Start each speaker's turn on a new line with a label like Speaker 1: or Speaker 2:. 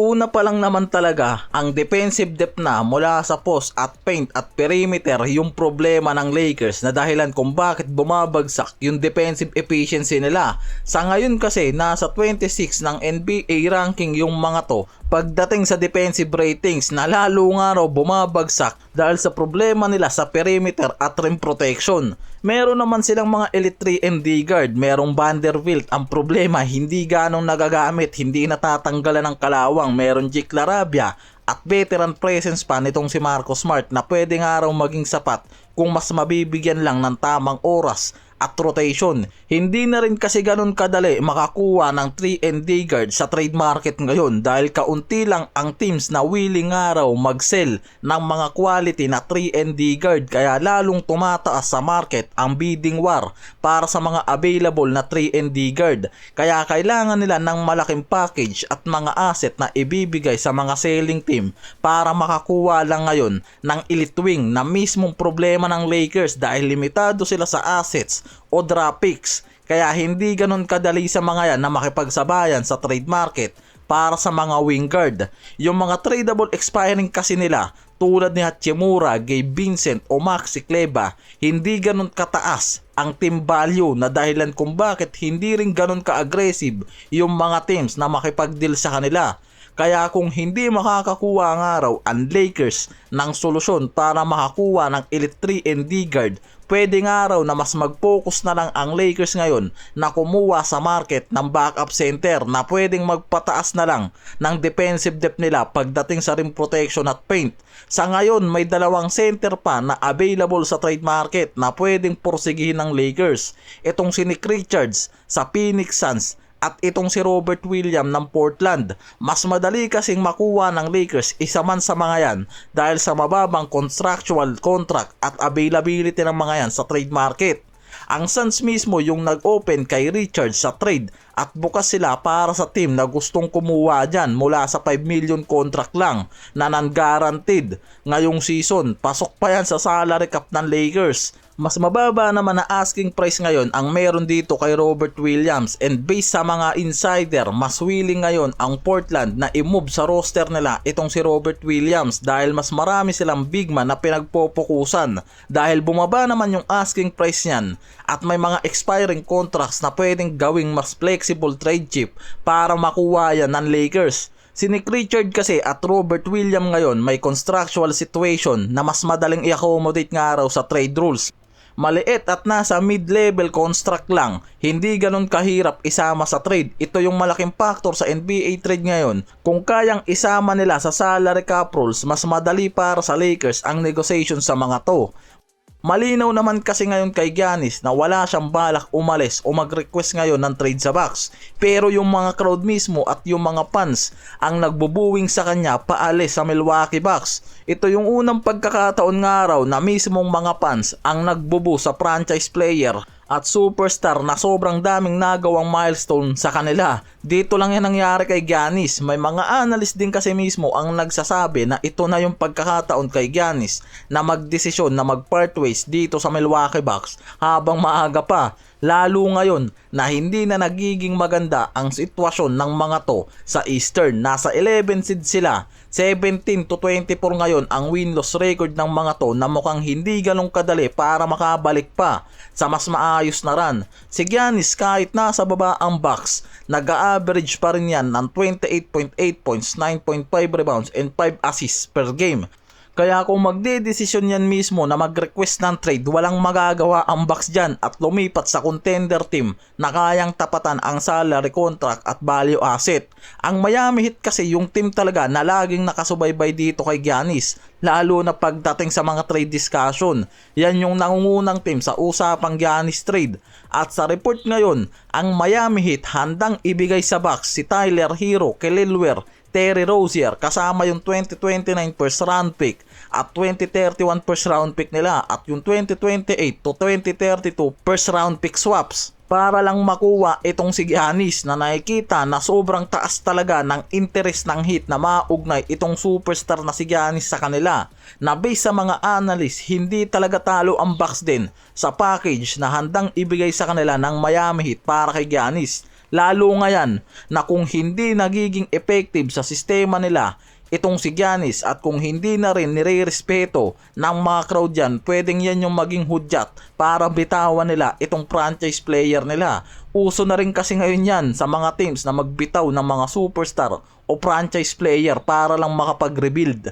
Speaker 1: Una pa lang naman talaga, ang defensive depth na mula sa post at paint at perimeter yung problema ng Lakers na dahilan kung bakit bumabagsak yung defensive efficiency nila. Sa ngayon kasi nasa 26 ng NBA ranking yung mga to pagdating sa defensive ratings na lalo nga raw bumabagsak dahil sa problema nila sa perimeter at rim protection. Meron naman silang mga elite 3 and D guard, merong Vanderbilt, ang problema hindi ganong nagagamit, hindi natatanggalan ng kalawang, meron Jake Larabia at veteran presence pa nitong si Marcus Smart na pwede nga raw maging sapat kung mas mabibigyan lang ng tamang oras at rotation. Hindi na rin kasi ganun kadali makakuha ng 3 and D guard sa trade market ngayon dahil kaunti lang ang teams na willing nga raw mag-sell ng mga quality na 3 and D guard, kaya lalong tumataas sa market ang bidding war para sa mga available na 3 and D guard. Kaya kailangan nila ng malaking package at mga asset na ibibigay sa mga selling team para makakuha lang ngayon ng elite wing na mismong problema ng Lakers dahil limitado sila sa assets o draft picks. Kaya hindi ganun kadali sa mga yan na makipagsabayan sa trade market para sa mga wing guard. Yung mga tradable expiring kasi nila tulad ni Hachimura, Gabe Vincent o Maxi Kleber, hindi ganun kataas ang team value na dahilan kung bakit hindi rin ganun ka-aggressive yung mga teams na makipag-deal sa kanila. Kaya kung hindi makakakuha nga raw ang Lakers ng solusyon para makakuha ng elite 3 and D guard, pwede nga raw na mas mag-focus na lang ang Lakers ngayon na kumuha sa market ng backup center na pwedeng magpataas na lang ng defensive depth nila pagdating sa rim protection at paint. Sa ngayon may dalawang center pa na available sa trade market na pwedeng porsigihin ng Lakers. Itong si Nick Richards sa Phoenix Suns at itong si Robert Williams ng Portland. Mas madali kasing makuha ng Lakers isa man sa mga yan dahil sa mababang contractual contract at availability ng mga yan sa trade market. Ang Suns mismo yung nag-open kay Richards sa trade at bukas sila para sa team na gustong kumuha dyan mula sa 5 million contract lang na non-guaranteed. Ngayong season, pasok pa yan sa salary cap ng Lakers. Mas mababa naman na asking price ngayon ang meron dito kay Robert Williams, and based sa mga insider, mas willing ngayon ang Portland na i-move sa roster nila itong si Robert Williams dahil mas marami silang big man na pinagpopokusan dahil bumaba naman yung asking price niyan at may mga expiring contracts na pwedeng gawing mas flexible trade chip para makuha yan ng Lakers. Si Nick Richard kasi at Robert Williams ngayon may contractual situation na mas madaling i-accommodate nga raw sa trade rules. Maliit at nasa mid-level contract lang, hindi ganun kahirap isama sa trade. Ito yung malaking factor sa NBA trade ngayon. Kung kayang isama nila sa salary cap rules, mas madali para sa Lakers ang negotiation sa mga to. Malinaw naman kasi ngayon kay Giannis na wala siyang balak umalis o mag-request ngayon ng trade sa Bucks. Pero yung mga crowd mismo at yung mga fans ang nagbubuwing sa kanya paalis sa Milwaukee Bucks. Ito yung unang pagkakataon nga raw na mismong mga fans ang nagbubu sa franchise player at superstar na sobrang daming nagawang milestone sa kanila. Dito lang yan nangyari kay Giannis. May mga analyst din kasi mismo ang nagsasabi na ito na yung pagkakataon kay Giannis na magdesisyon na mag-part ways dito sa Milwaukee Bucks habang maaga pa. Lalo ngayon na hindi na nagiging maganda ang sitwasyon ng mga to sa Eastern. Nasa 11 seed sila. 17-24 ngayon ang win-loss record ng mga to na mukhang hindi ganong kadali para makabalik pa sa mas maayos na run. Si Giannis kahit nasa baba ang Bucks, nag-a-average pa rin yan ng 28.8 points, 9.5 rebounds and 5 assists per game. Kaya kung magdedesisyon yan mismo na mag-request ng trade, walang magagawa ang Bucks dyan at lumipat sa contender team na kayang tapatan ang salary contract at value asset. Ang Miami Heat kasi yung team talaga na laging nakasubaybay dito kay Giannis, lalo na pagdating sa mga trade discussion. Yan yung nangungunang team sa usapang Giannis trade. At sa report ngayon, ang Miami Heat handang ibigay sa Bucks si Tyler Hero, Kelly Oubre, Terry Rozier kasama yung 2029 first round pick at 2031 first round pick nila at yung 2028 to 2032 first round pick swaps para lang makuha itong si Giannis na nakikita na sobrang taas talaga ng interest ng Heat na maugnay itong superstar na si Giannis sa kanila. Na based sa mga analyst, hindi talaga talo ang Bucks din sa package na handang ibigay sa kanila ng Miami Heat para kay Giannis. Lalo ngayon na kung hindi nagiging effective sa sistema nila itong si Giannis at kung hindi na rin nire-respeto ng mga crowd yan, pwedeng yan yung maging hudyat para bitawan nila itong franchise player nila. Uso na rin kasi ngayon yan sa mga teams na magbitaw ng mga superstar o franchise player para lang makapag-rebuild.